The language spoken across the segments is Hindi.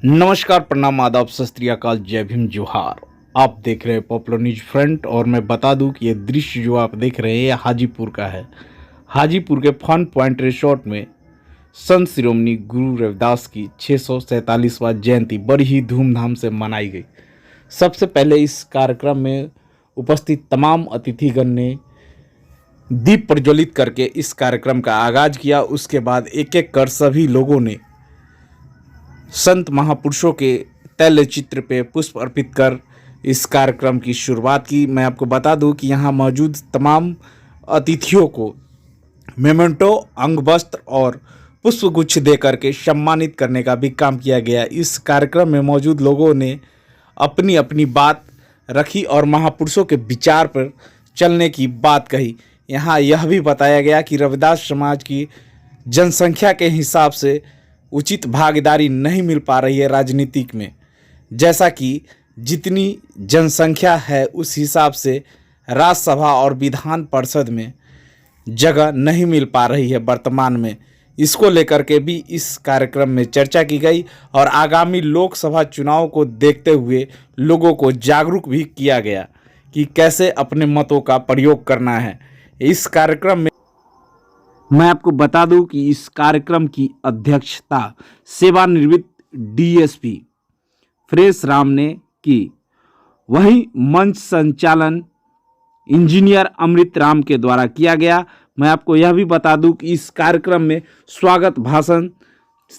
नमस्कार, प्रणाम, आदाब, सत श्री अकाल, जय भीम, जोहार। आप देख रहे हैं पॉपुलर न्यूज फ्रंट। और मैं बता दूं कि ये दृश्य जो आप देख रहे हैं ये हाजीपुर का है। हाजीपुर के फन पॉइंट रिसोर्ट में संत शिरोमणि गुरु रविदास की 647वां जयंती बड़ी ही धूमधाम से मनाई गई। सबसे पहले इस कार्यक्रम में उपस्थित तमाम अतिथिगण ने दीप प्रज्वलित करके इस कार्यक्रम का आगाज किया। उसके बाद एक एक कर सभी लोगों ने संत महापुरुषों के तैल चित्र पे पुष्प अर्पित कर इस कार्यक्रम की शुरुआत की। मैं आपको बता दूं कि यहाँ मौजूद तमाम अतिथियों को मेमेंटो, अंग वस्त्र और पुष्पगुच्छ दे करके सम्मानित करने का भी काम किया गया। इस कार्यक्रम में मौजूद लोगों ने अपनी अपनी बात रखी और महापुरुषों के विचार पर चलने की बात कही। यहाँ यह भी बताया गया कि रविदास समाज की जनसंख्या के हिसाब से उचित भागीदारी नहीं मिल पा रही है राजनीतिक में। जैसा कि जितनी जनसंख्या है उस हिसाब से राज्यसभा और विधान परिषद में जगह नहीं मिल पा रही है वर्तमान में। इसको लेकर के भी इस कार्यक्रम में चर्चा की गई और आगामी लोकसभा चुनाव को देखते हुए लोगों को जागरूक भी किया गया कि कैसे अपने मतों का प्रयोग करना है। इस कार्यक्रम में मैं आपको बता दूं कि इस कार्यक्रम की अध्यक्षता सेवानिवृत्त डीएसपी फ्रेश राम ने की। वहीं मंच संचालन इंजीनियर अमृत राम के द्वारा किया गया। मैं आपको यह भी बता दूं कि इस कार्यक्रम में स्वागत भाषण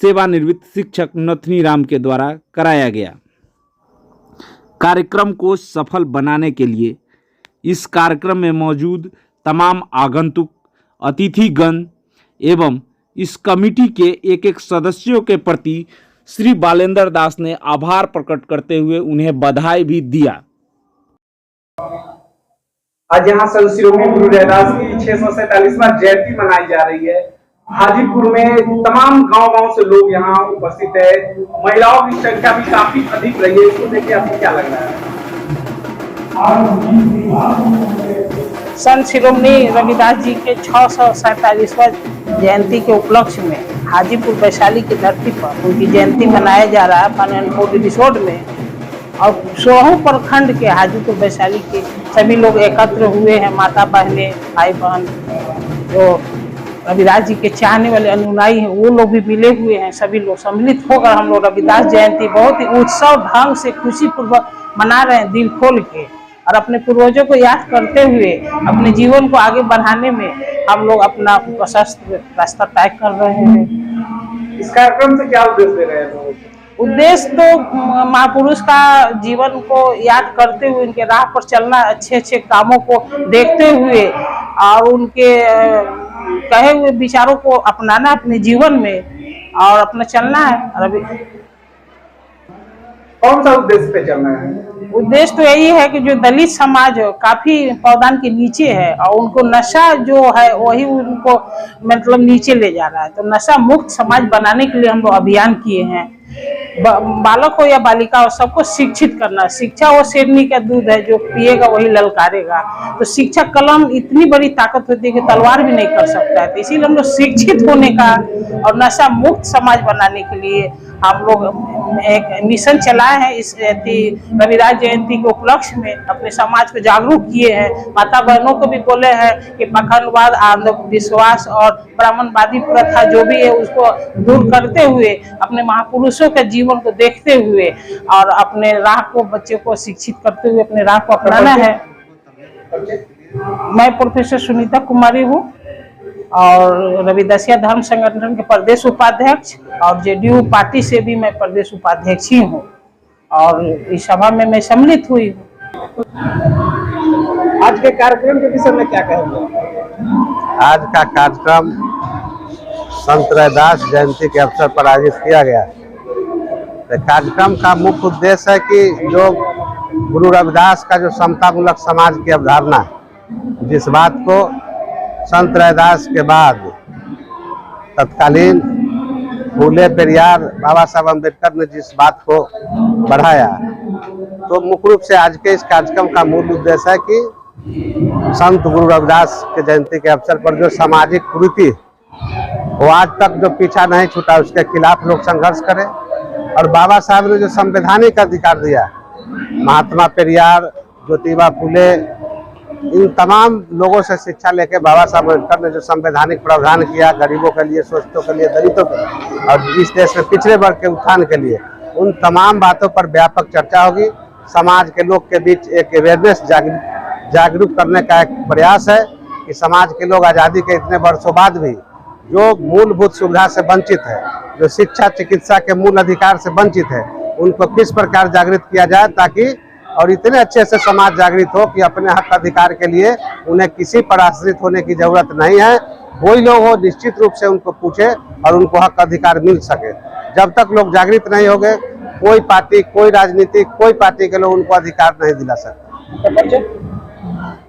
सेवानिवृत्त शिक्षक नथनी राम के द्वारा कराया गया। कार्यक्रम को सफल बनाने के लिए इस कार्यक्रम में मौजूद तमाम आगंतुक, अतिथिगण एवं इस कमेटी के एक एक सदस्यों के प्रति श्री बालेंद्र दास ने आभार प्रकट करते हुए उन्हें बधाई भी दिया। आज यहाँ संत शिरोमणि गुरु रविदास की 647वां जयंती मनाई जा रही है। हाजीपुर में तमाम गांव-गांव से लोग यहाँ उपस्थित है। महिलाओं की संख्या भी काफी अधिक रही है। इसको देखिए आपको क्या लग रहा है? संत शिरोमणि रविदास जी के 647वां जयंती के उपलक्ष्य में हाजीपुर वैशाली की धरती पर उनकी जयंती मनाया जा रहा है फन पॉइंट रिसोर्ट में। और 16 प्रखंड के हाजीपुर वैशाली के सभी लोग एकत्र हुए हैं। माता बहनें, भाई बहन जो रविदास जी के चाहने वाले अनुयायी हैं वो लोग भी मिले हुए हैं। सभी लोग सम्मिलित होकर हम लोग रविदास जयंती बहुत ही उत्सव ढंग से खुशीपूर्वक मना रहे हैं, दिल खोल के, और अपने पूर्वजों को याद करते हुए अपने जीवन को आगे बढ़ाने में हम लोग अपना प्रशस्त रास्ता तय कर रहे हैं। इस कार्यक्रम से क्या उद्देश्य दे रहे हैं? उद्देश्य तो महापुरुष का जीवन को याद करते हुए उनके राह पर चलना, अच्छे अच्छे कामों को देखते हुए और उनके कहे हुए विचारों को अपनाना अपने जीवन में और अपना चलना है। कौन सा उद्देश्य पे चलना है? उद्देश्य तो यही है कि जो दलित समाज काफी पावदान के नीचे है और उनको नशा जो है वही उनको मतलब नीचे ले जा रहा है। तो नशा मुक्त समाज बनाने के लिए हम लोग अभियान किए हैं। बालक हो या बालिका हो, सबको शिक्षित करना। शिक्षा वो शेरनी का दूध है, जो पिएगा वही ललकारेगा। तो शिक्षा कलम इतनी बड़ी ताकत होती है कि तलवार भी नहीं कर सकता है। तो इसीलिए हम लोग शिक्षित होने का और नशा मुक्त समाज बनाने के लिए हम लोग एक मिशन चलाए हैं। इस रविदास जयंती के उपलक्ष्य में अपने समाज को जागरूक किए हैं। माता बहनों को भी बोले हैं कि पाखंडवाद, अंधविश्वास और ब्राह्मणवादी प्रथा जो भी है उसको दूर करते हुए अपने महापुरुषों के जीवन को देखते हुए और अपने राह को, बच्चे को शिक्षित करते हुए अपने राह को अपनाना है। मैं प्रोफेसर सुनीता कुमारी हूँ और रविदासिया धर्म संगठन के प्रदेश उपाध्यक्ष और जेडीयू पार्टी से भी मैं प्रदेश उपाध्यक्ष ही हूँ और इस सभा में मैं सम्मिलित हुई हूँ। आज के कार्यक्रम के विषय में क्या कहेंगे? आज का कार्यक्रम संत रविदास जयंती के अवसर पर आयोजित किया गया। तो कार्यक्रम का मुख्य उद्देश्य है कि जो गुरु रविदास का जो समतामूलक समाज की अवधारणा है, जिस बात को संत रविदास के बाद तत्कालीन फूले पेरियार बाबा साहब अम्बेडकर ने जिस बात को बढ़ाया, तो मुख्य रूप से आज के इस कार्यक्रम का मूल उद्देश्य है कि संत गुरु रविदास के जयंती के अवसर पर जो सामाजिक कुरीति वो आज तक जो पीछा नहीं छूटा उसके खिलाफ लोग संघर्ष करें और बाबा साहब ने जो संवैधानिक अधिकार दिया, महात्मा पेरियार, ज्योतिबा फुले, इन तमाम लोगों से शिक्षा लेके बाबा साहब अम्बेडकर ने जो संवैधानिक प्रावधान किया गरीबों के लिए, शोषितों के लिए, दलितों के लिए और इस देश में पिछड़े वर्ग के उत्थान के लिए, उन तमाम बातों पर व्यापक चर्चा होगी। समाज के लोग के बीच एक अवेयरनेस जागरूक करने का एक प्रयास है कि समाज के लोग आज़ादी के इतने वर्षों बाद भी जो मूलभूत सुविधा से वंचित है, जो शिक्षा चिकित्सा के मूल अधिकार से वंचित है, उनको किस प्रकार जागृत किया जाए ताकि और इतने अच्छे से समाज जागृत हो कि अपने हक अधिकार के लिए उन्हें किसी पर आश्रित होने की जरूरत नहीं है। वही लोग हो निश्चित रूप से उनको पूछे और उनको हक अधिकार मिल सके। जब तक लोग जागृत नहीं होंगे, कोई पार्टी, कोई राजनीति, कोई पार्टी के लोग उनको अधिकार नहीं दिला सकते।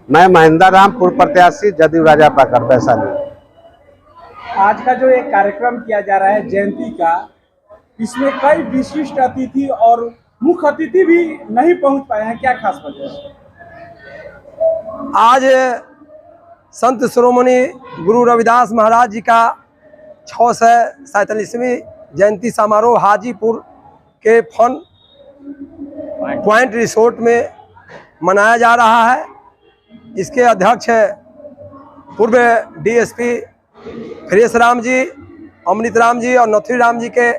मैं महेंद्र राम, पूर्व प्रत्याशी, जदयू राजापाकर, वैशाली। आज का जो एक कार्यक्रम किया जा रहा है जयंती का, इसमें कई विशिष्ट अतिथि और मुख्य अतिथि भी नहीं पहुंच पाए हैं, क्या खास वजह है? आज संत शिरोमणि गुरु रविदास महाराज जी का 647वीं जयंती समारोह हाजीपुर के फन पॉइंट रिसोर्ट में मनाया जा रहा है। इसके अध्यक्ष पूर्व डीएसपी फरेश राम जी, अमृत राम जी और नथुरी राम जी के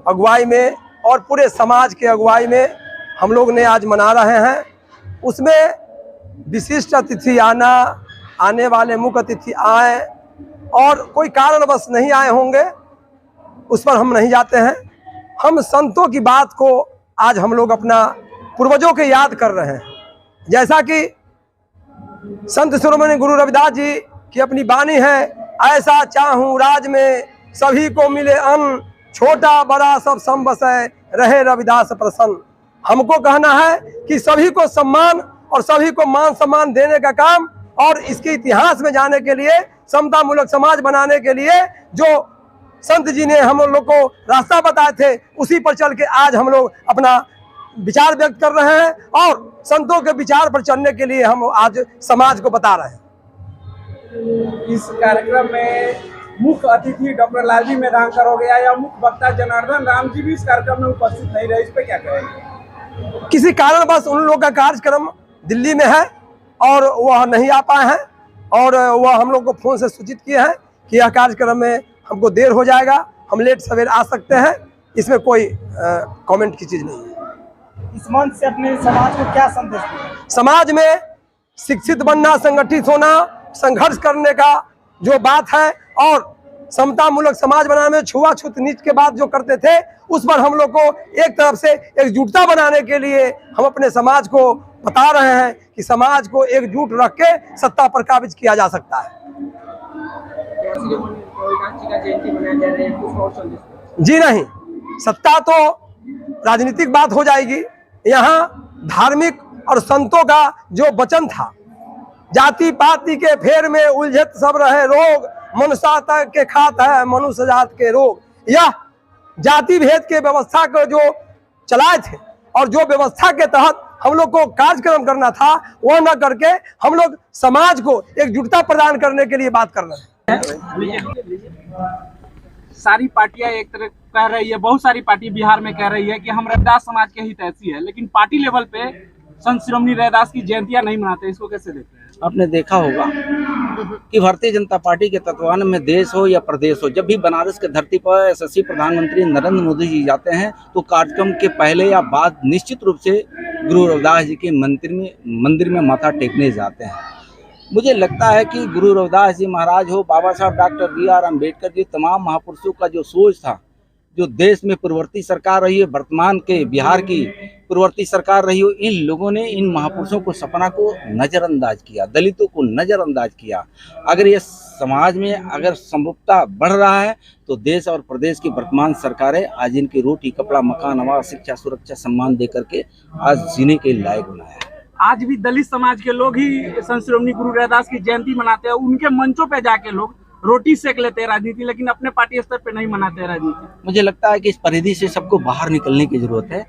अगुवाई में और पूरे समाज के अगुवाई में हम लोग ने आज मना रहे हैं। उसमें विशिष्ट अतिथि आने वाले मुख्य अतिथि आए और कोई कारणवश नहीं आए होंगे, उस पर हम नहीं जाते हैं। हम संतों की बात को आज हम लोग अपना पूर्वजों के याद कर रहे हैं। जैसा कि संत शिरोमणि गुरु रविदास जी की अपनी वाणी है, ऐसा चाहूं राज में सभी को मिले अन्न, छोटा बड़ा सब सम बसे रहे रविदास प्रसन्न। हमको कहना है कि सभी को सम्मान और सभी को मान सम्मान देने का काम और इसके इतिहास में जाने के लिए, समता मूलक समाज बनाने के लिए जो संत जी ने हम लोग को रास्ता बताए थे, उसी पर चल के आज हम लोग अपना विचार व्यक्त कर रहे हैं और संतों के विचार पर चलने के लिए हम आज समाज को बता रहे हैं। इस कार्यक्रम में मुख्य अतिथि डॉक्टर लालजी मेधांकर हो गया या मुख्य वक्ता जनार्दन राम जी भी इस कार्यक्रम में उपस्थित नहीं रहे, इस पे क्या कहेंगे? किसी कारणवश उन लोगों का कार्यक्रम दिल्ली में है और वह नहीं आ पाए हैं और वह हम लोग को फोन से सूचित किए हैं कि यह कार्यक्रम में हमको देर हो जाएगा, हम लेट सवेर आ सकते हैं। इसमें कोई कमेंट की चीज़ नहीं है। इस मंच से अपने समाज को क्या संदेश दें? समाज में शिक्षित बनना, संगठित होना, संघर्ष करने का जो बात है और समता मूलक समाज बनाने में छुआछूत नीच के बाद जो करते थे, उस पर हम लोग को एक तरफ से एकजुटता बनाने के लिए हम अपने समाज को बता रहे हैं कि समाज को एकजुट रख के सत्ता पर काबिज किया जा सकता है। जी नहीं, सत्ता तो राजनीतिक बात हो जाएगी। यहाँ धार्मिक और संतों का जो वचन था, जाति पाति के फेर में उलझत सब रहे रोग, मनुष्य के खात है मनुष्य जात के रोग। यह जाति भेद के व्यवस्था को जो चलाए थे और जो व्यवस्था के तहत हम लोग को कार्यक्रम करना था, वह न करके हम लोग समाज को एकजुटता प्रदान करने के लिए बात कर रहे हैं। सारी पार्टियां एक तरह कह रही है, बहुत सारी पार्टी बिहार में कह रही है कि हम रविदास समाज के हित ऐसी है, लेकिन पार्टी लेवल पे संत शिरोमणि रविदास की जयंतियां नहीं मनाते, इसको कैसे देखते हैं? आपने देखा होगा कि भारतीय जनता पार्टी के तत्वावधान में देश हो या प्रदेश हो, जब भी बनारस की धरती पर यशस्वी प्रधानमंत्री नरेंद्र मोदी जी जाते हैं तो कार्यक्रम के पहले या बाद निश्चित रूप से गुरु रविदास जी के मंदिर में माथा टेकने जाते हैं। मुझे लगता है कि गुरु रविदास जी महाराज हो, बाबा साहब डॉक्टर B.R. अम्बेडकर जी, तमाम महापुरुषों का जो सोच था, जो देश में पूर्ववर्ती सरकार रही है, वर्तमान के बिहार की पूर्ववर्ती सरकार रही हो, इन लोगों ने इन महापुरुषों को सपना को नज़रअंदाज किया, दलितों को नज़रअंदाज किया। अगर ये समाज में अगर समरूपता बढ़ रहा है तो देश और प्रदेश की वर्तमान सरकारें आज इनकी रोटी कपड़ा मकान आवास शिक्षा सुरक्षा सम्मान दे करके आज जीने के लायक बनाया है। आज भी दलित समाज के लोग ही संत शिरोमणि गुरु रविदास की जयंती मनाते हैं, उनके मंचों पे जाके लोग रोटी सेक लेते हैं राजनीति, लेकिन अपने पार्टी स्तर पे नहीं मनाते हैं राजनीति। मुझे लगता है कि इस परिधि से सबको बाहर निकलने की जरूरत है।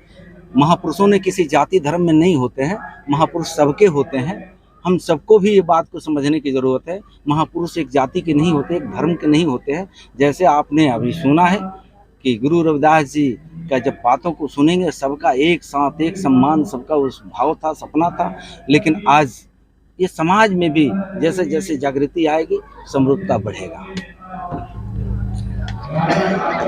महापुरुषों ने किसी जाति धर्म में नहीं होते हैं, महापुरुष सबके होते हैं। हम सबको भी ये बात को समझने की ज़रूरत है। महापुरुष एक जाति के नहीं होते, एक धर्म के नहीं होते हैं। जैसे आपने अभी सुना है कि गुरु रविदास जी क्या जब बातों को सुनेंगे सबका एक साथ एक सम्मान, सबका उस भाव था, सपना था। लेकिन आज ये समाज में भी जैसे जैसे जागृति आएगी, समृद्धता बढ़ेगा।